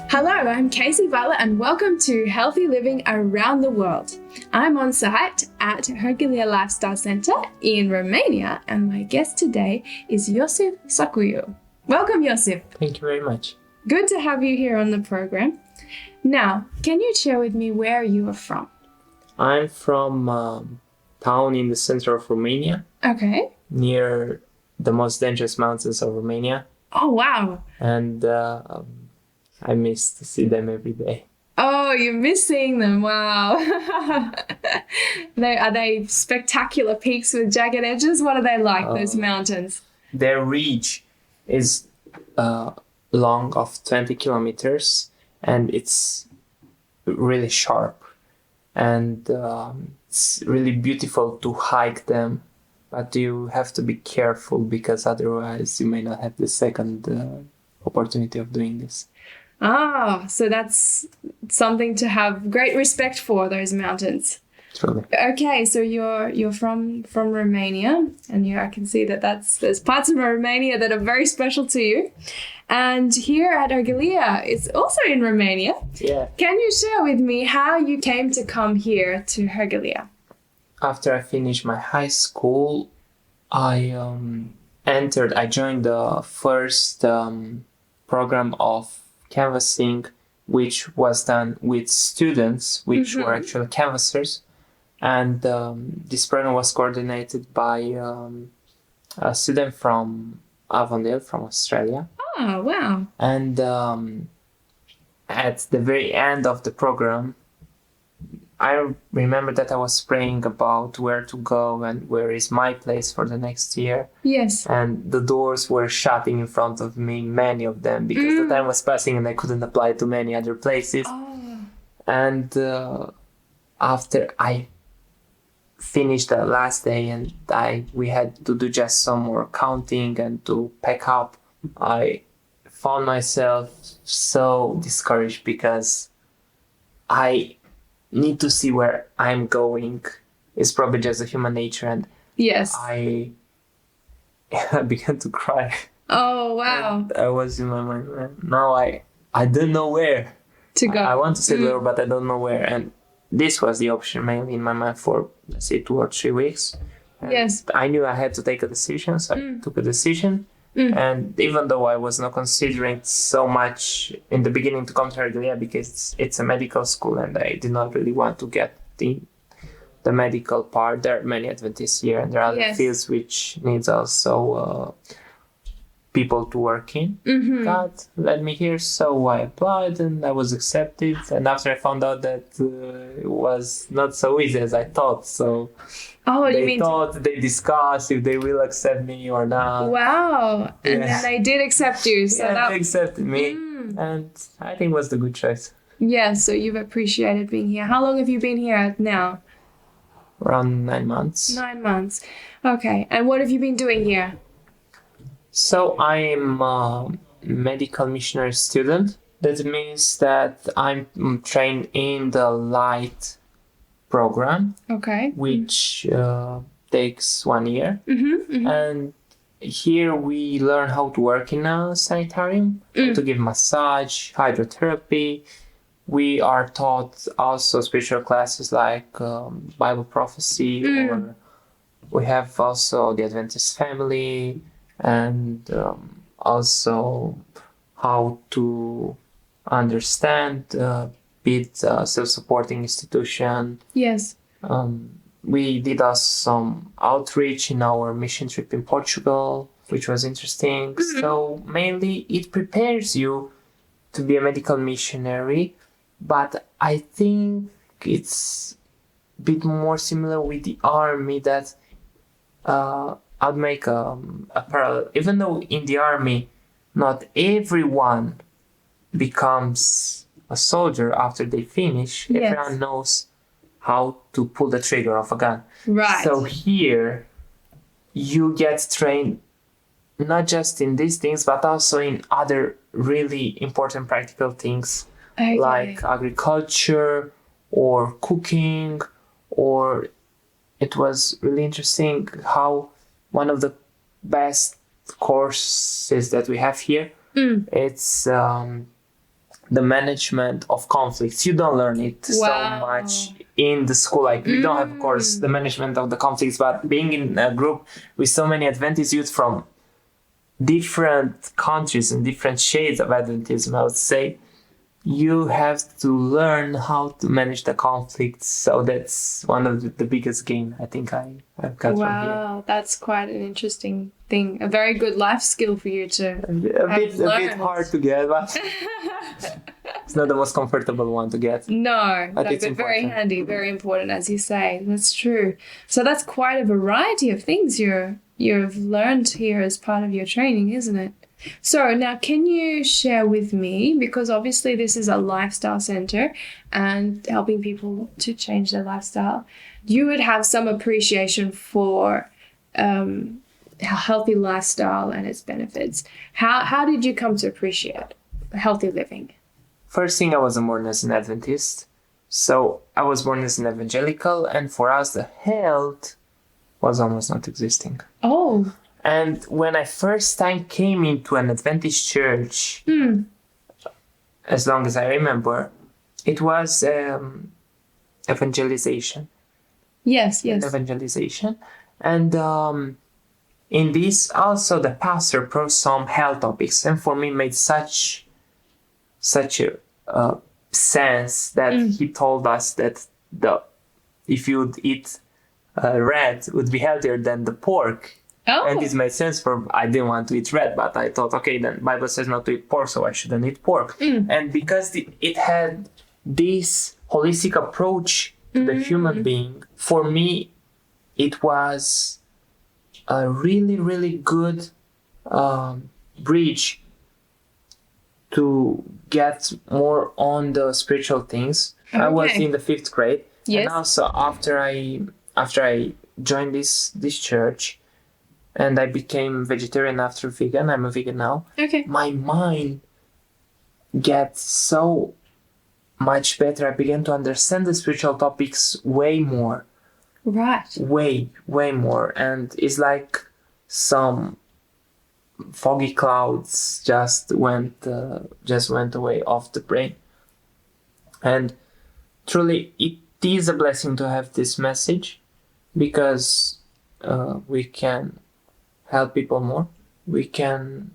Hello, I'm Kaysie Violet and welcome to Healthy Living Around the World. I'm on site at Herghelia Lifestyle Centre in Romania and my guest today is Iosif Sacuiu. Welcome, Iosif. Thank you very much. Good to have you here on the program. Now, can you share with me where you are from? I'm from a town in the center of Romania, Okay. near the most dangerous mountains of Romania, Oh, wow. and I miss to see them every day. Oh, you miss seeing them. Wow. Are they spectacular peaks with jagged edges? What are they like, those mountains? Their ridge is long of 20 kilometers, and it's really sharp, and it's really beautiful to hike them, but you have to be careful because otherwise you may not have the second opportunity of doing this. Ah, so that's something to have great respect for, those mountains. Truly. Okay, so you're from Romania, and I can see that there's parts of Romania that are very special to you. And here at Herghelia, it's also in Romania. Yeah. Can you share with me how you came to come here to Herghelia? After I finished my high school, I joined the first program of canvassing, which was done with students, which were actually canvassers. And this program was coordinated by a student from Avondale, from Australia. Oh, wow. And at the very end of the program, I remember that I was praying about where to go and where is my place for the next year. Yes. And the doors were shutting in front of me, many of them, because the time was passing and I couldn't apply to many other places. Oh. And after I finished the last day and we had to do just some more counting and to pack up, I found myself so discouraged because I need to see where I'm going. It's probably just a human nature, and Yes. I began to cry. Oh, wow. And I was in my mind, "Man, now I don't know where To go. I want to say where, but I don't know where." And this was the option mainly in my mind for, let's say, 2 or 3 weeks. And Yes. I knew I had to take a decision, so I took a decision. And even though I was not considering so much in the beginning to come to Herghelia because it's a medical school and I did not really want to get the medical part. There are many Adventists here and there are other fields which needs also people to work in. God led me here, so I applied and I was accepted. And after I found out that it was not so easy as I thought, so they discussed if they will accept me or not. Wow. And then they did accept you. So They accepted me, and I think it was the good choice. Yeah, so you've appreciated being here. How long have you been here now? Around 9 months. 9 months. Okay. And what have you been doing here? So I'm a medical missionary student. That means that I'm trained in the light program, Okay. which takes 1 year. And here we learn how to work in a sanitarium, how to give massage, hydrotherapy. We are taught also spiritual classes like Bible prophecy, or we have also the Adventist family, and also how to understand bit self-supporting institution. Yes. We did some outreach in our mission trip in Portugal, which was interesting. So mainly it prepares you to be a medical missionary, but I think it's a bit more similar with the army that I'd make a parallel. Even though in the army, not everyone becomes a soldier after they finish. Yes. Everyone knows how to pull the trigger of a gun. Right. So here, you get trained not just in these things, but also in other really important practical things like agriculture or cooking, or it was really interesting how one of the best courses that we have here, it's the management of conflicts. You don't learn it so much in the school. Like we don't have, of course, the management of the conflicts, but being in a group with so many Adventist youth from different countries and different shades of Adventism, I would say, you have to learn how to manage the conflicts. So that's one of the biggest gain I think I've got from here. Wow, that's quite an interesting thing. A very good life skill for you to a bit hard to get, but it's not the most comfortable one to get. No, but it's very handy, very important, as you say. That's true. So that's quite a variety of things you've learned here as part of your training, isn't it? So now can you share with me, because obviously this is a lifestyle center and helping people to change their lifestyle, you would have some appreciation for healthy lifestyle and its benefits. How did you come to appreciate healthy living? First thing, I wasn't born as an Adventist. So I was born as an evangelical, and for us the health was almost not existing. Oh. And when I first time came into an Adventist church, as long as I remember, it was evangelization. Yes. Evangelization. And in this, also the pastor brought some health topics. And for me, made such a sense that he told us that if you would eat red, it would be healthier than the pork. Oh. And this made sense I didn't want to eat red, but I thought, okay, then Bible says not to eat pork, so I shouldn't eat pork. And because it had this holistic approach to the human being, for me, it was a really, really good bridge to get more on the spiritual things. Okay. I was in the 5th grade. Yes. And also after I joined this church, and I became vegetarian after vegan. I'm a vegan now. Okay. My mind gets so much better. I began to understand the spiritual topics way more. Right. Way more. And it's like some foggy clouds just went away off the brain. And truly, it is a blessing to have this message, because we can help people more. We can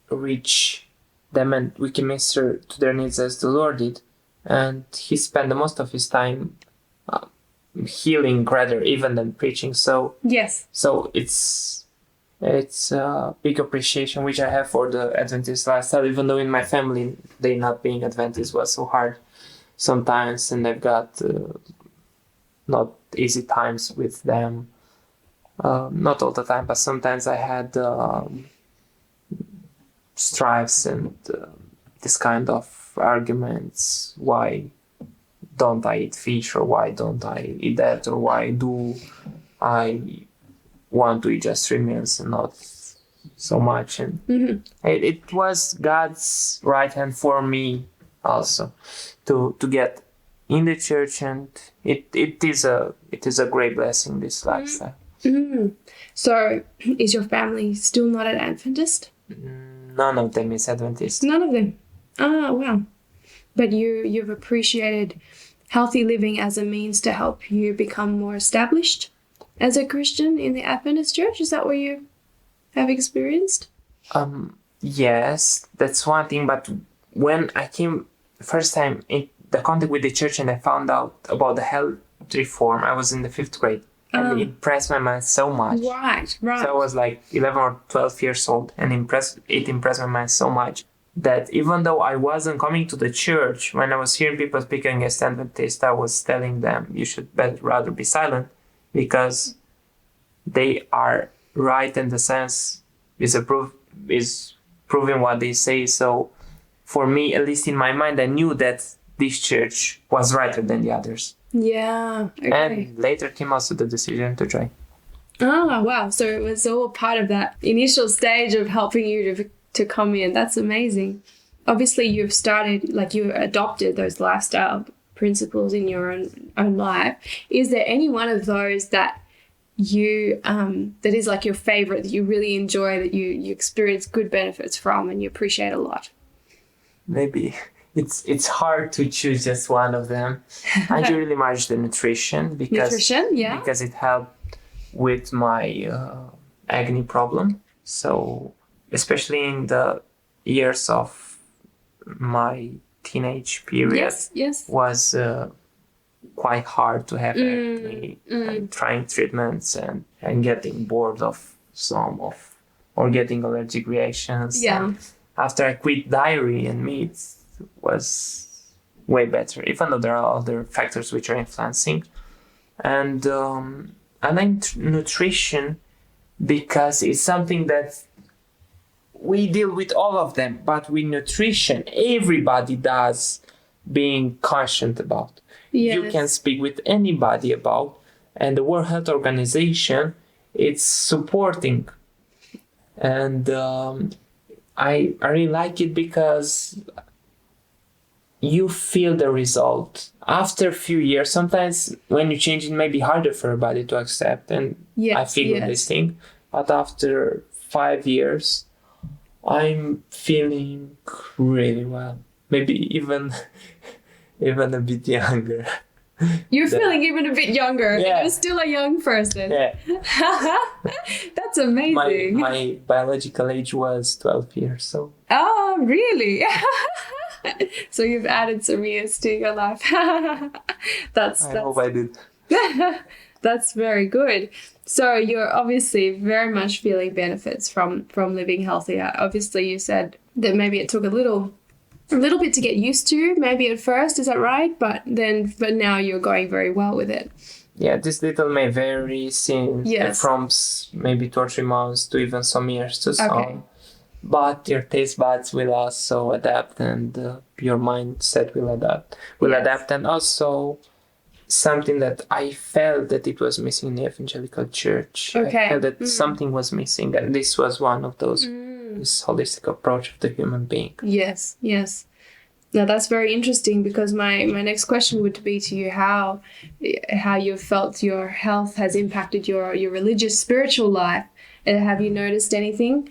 reach them and we can minister to their needs as the Lord did. And he spent the most of his time healing rather even than preaching. So yes. So it's a big appreciation which I have for the Adventist lifestyle, even though in my family they not being Adventist was so hard sometimes, and I've got not easy times with them. Not all the time, but sometimes I had strifes and this kind of arguments. Why don't I eat fish, or why don't I eat that, or why do I want to eat just 3 meals and not so much? And it was God's right hand for me also to get in the church, and it is a great blessing, this lifestyle. So, is your family still not an Adventist? None of them is Adventist. None of them. Ah, wow. But you've appreciated healthy living as a means to help you become more established as a Christian in the Adventist church? Is that what you have experienced? Yes, that's one thing. But when I came first time in the contact with the church and I found out about the health reform, I was in the 5th grade. And it impressed my mind so much. Right. So I was like 11 or 12 years old, and it impressed my mind so much that even though I wasn't coming to the church, when I was hearing people speaking against Adventists, I was telling them, you should rather be silent, because they are right, and the science is proving what they say. So for me, at least in my mind, I knew that this church was righter than the others. Yeah. Okay. And later came also the decision to join. Oh, wow. So it was all part of that initial stage of helping you to come in. That's amazing. Obviously, you've started, like you adopted those lifestyle principles in your own life. Is there any one of those that you that is like your favorite, that you really enjoy, that you experience good benefits from and you appreciate a lot? Maybe it's hard to choose just one of them. I do really much the nutrition because it helped with my acne problem. So especially in the years of my teenage period, was quite hard to have acne and trying treatments and getting bored of or getting allergic reactions. Yeah. After I quit dairy and meat, was way better, even though there are other factors which are influencing. And I like nutrition because it's something that we deal with all of them, but with nutrition, everybody does being conscious about. Yes. You can speak with anybody about, and the World Health Organization, it's supporting. And I really like it because you feel the result after a few years. Sometimes when you change, it may be harder for everybody to accept, and I feel this thing. But after 5 years, I'm feeling really well. Maybe even a bit younger. You're feeling even a bit younger. Yeah. You're still a young person. Yeah. That's amazing. My biological age was 12 years. So. Oh, really? So you've added some years to your life. I hope I did. That's very good. So you're obviously very much feeling benefits from living healthier. Obviously, you said that maybe it took a little bit to get used to, maybe at first, is that right? But now you're going very well with it. Yeah, this little may vary from maybe 2 or 3 months to even some years to some. Okay. But your taste buds will also adapt, and your mindset will adapt. And also something that I felt that it was missing in the evangelical church. Okay. I felt that something was missing, and this was one of those. This holistic approach of the human being. Yes. Now that's very interesting, because my next question would be to you how you felt your health has impacted your religious spiritual life. Have you noticed anything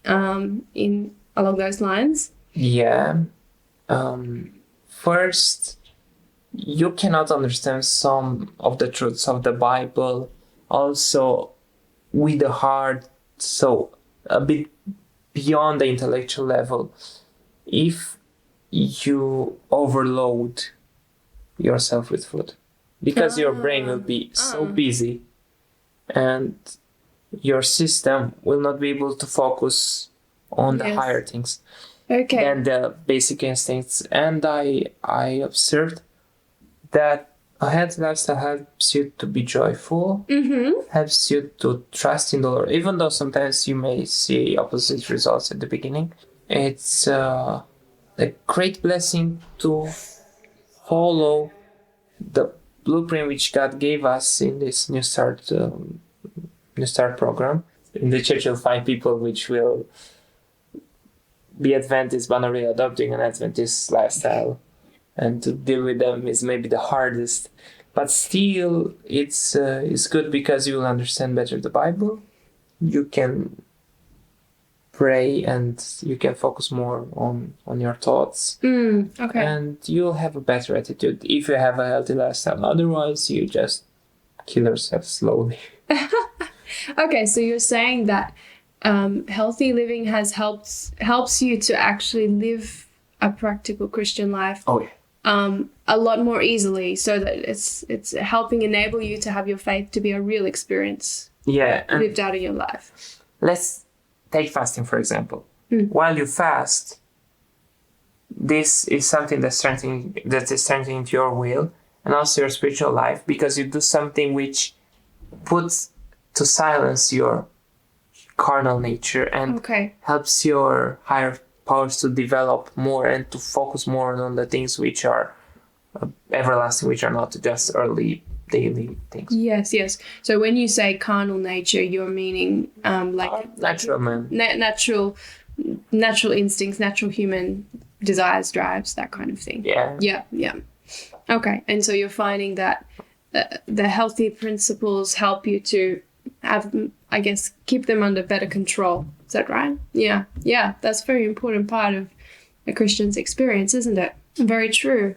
along those lines? Yeah. First, you cannot understand some of the truths of the Bible also with the heart, so a bit beyond the intellectual level, if you overload yourself with food, because your brain will be so busy and your system will not be able to focus on the higher things than the basic instincts. And I observed that a healthy lifestyle helps you to be joyful, helps you to trust in the Lord, even though sometimes you may see opposite results at the beginning. It's a great blessing to follow the blueprint which God gave us in this New Start program. In the church, you'll find people which will be Adventist but not really adopting an Adventist lifestyle. And to deal with them is maybe the hardest, but still it's good because you will understand better the Bible. You can pray and you can focus more on your thoughts. And you'll have a better attitude if you have a healthy lifestyle. Otherwise, you just kill yourself slowly. Okay, so you're saying that healthy living helps you to actually live a practical Christian life. Oh yeah. A lot more easily, so that it's helping enable you to have your faith to be a real experience. Yeah. Lived out in your life. Let's take fasting, for example. While you fast, this is something that is strengthening your will and also your spiritual life, because you do something which puts to silence your carnal nature and helps your higher powers to develop more and to focus more on the things which are everlasting, which are not just early daily things. Yes. So when you say carnal nature, you're meaning natural man, natural instincts, natural human desires, drives, that kind of thing. Yeah. Okay, and so you're finding that the healthy principles help you to have, I guess, keep them under better control. Is that right? Yeah. That's a very important part of a Christian's experience, isn't it? Very true.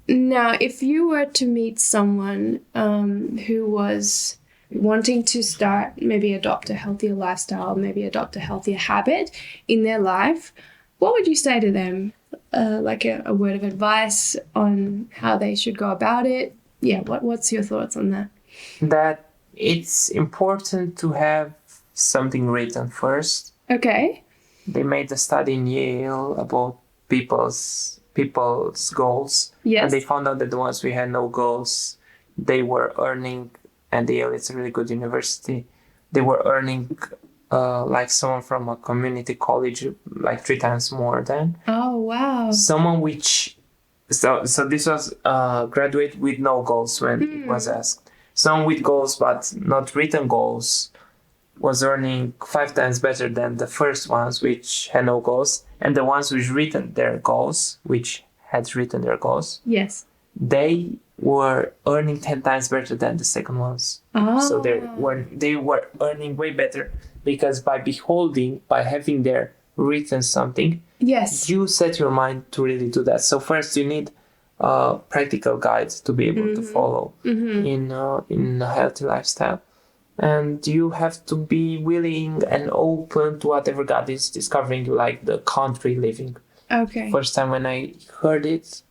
Now, if you were to meet someone who was wanting to start, maybe adopt a healthier lifestyle, maybe adopt a healthier habit in their life, what would you say to them? Like a word of advice on how they should go about it? Yeah, what's your thoughts on that? That it's important to have something written first. Okay. They made a study in Yale about people's goals. Yes. And they found out that the ones who had no goals, they were earning, and Yale is a really good university, they were earning like someone from a community college like 3 times more than. Oh, wow. Someone which, so this was graduate with no goals when it was asked. Someone with goals but not written goals was earning 5 times better than the first ones which had no goals, and the ones which had written their goals, Yes. they were earning 10 times better than the second ones. Oh. So they were earning way better, because by having there written something, Yes. you set your mind to really do that. So first you need practical guides to be able to follow in a healthy lifestyle. And you have to be willing and open to whatever God is discovering you, like the country living. Okay. First time when I heard it,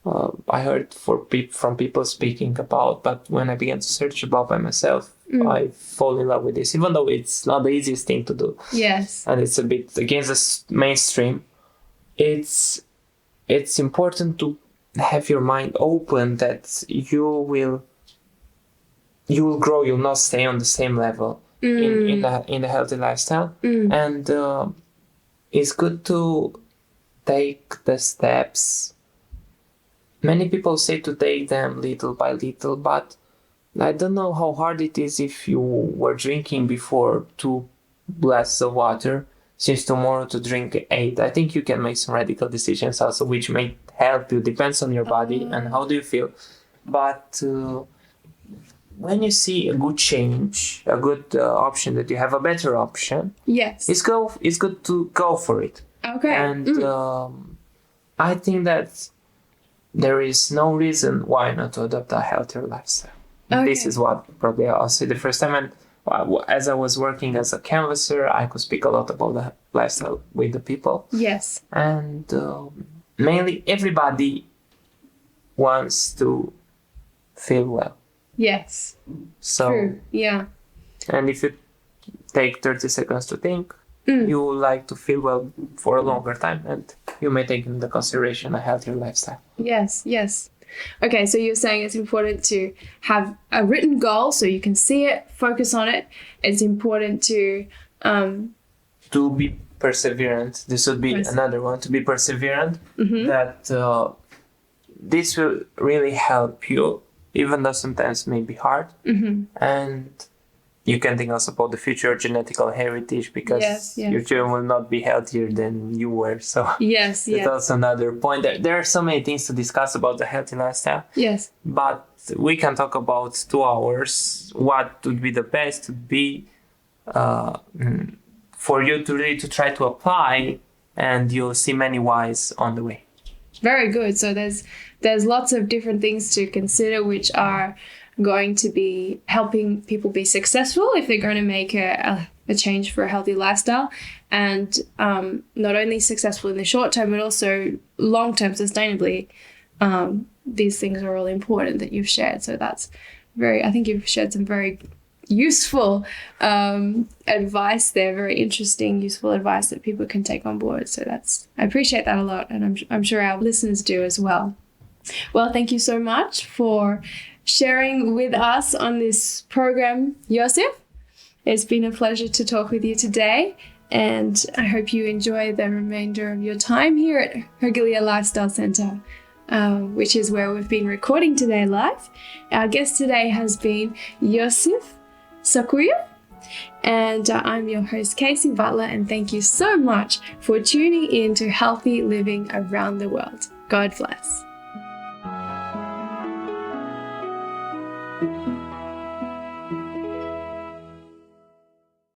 I heard from people speaking about, but when I began to search about by myself, I fall in love with this, even though it's not the easiest thing to do. Yes. And it's a bit against the mainstream. It's important to have your mind open that you will grow. You'll not stay on the same level in a healthy lifestyle. And it's good to take the steps. Many people say to take them little by little, but I don't know how hard it is if you were drinking before 2 glasses of water, since tomorrow to drink 8. I think you can make some radical decisions also, which may help you. Depends on your body and how do you feel. But when you see a good change, a good option, that you have a better option, yes, it's good to go for it. Okay. And I think that there is no reason why not to adopt a healthier lifestyle. Okay. This is what probably I'll say the first time. And as I was working as a canvasser, I could speak a lot about the lifestyle with the people. Yes. And mainly everybody wants to feel well. Yes. So, true. Yeah. And if you take 30 seconds to think, you would like to feel well for a longer time, and you may take into consideration a healthier lifestyle. Yes, yes. Okay, so you're saying it's important to have a written goal so you can see it, focus on it. It's important to be perseverant. This would be another one, to be perseverant. That this will really help you, even though sometimes it may be hard. And you can think also about the future genetical heritage, because your children will not be healthier than you were. So yes, that's also another point. There are so many things to discuss about the healthy lifestyle. Yes. But we can talk about 2 hours. What would be the best to be for you to really to try to apply, and you'll see many whys on the way. Very good. So there's lots of different things to consider, which are going to be helping people be successful if they're going to make a change for a healthy lifestyle, and not only successful in the short term but also long term sustainably. These things are all important that you've shared, so that's I think you've shared some very useful advice there, very interesting, useful advice that people can take on board. So I appreciate that a lot, and I'm sure our listeners do as well. Well, thank you so much for sharing with us on this program, Iosif. It's been a pleasure to talk with you today, and I hope you enjoy the remainder of your time here at Herghelia Lifestyle Centre, which is where we've been recording today live. Our guest today has been Iosif Sacuiu, and I'm your host, Kaysie Butler, and thank you so much for tuning in to Healthy Living Around the World. God bless.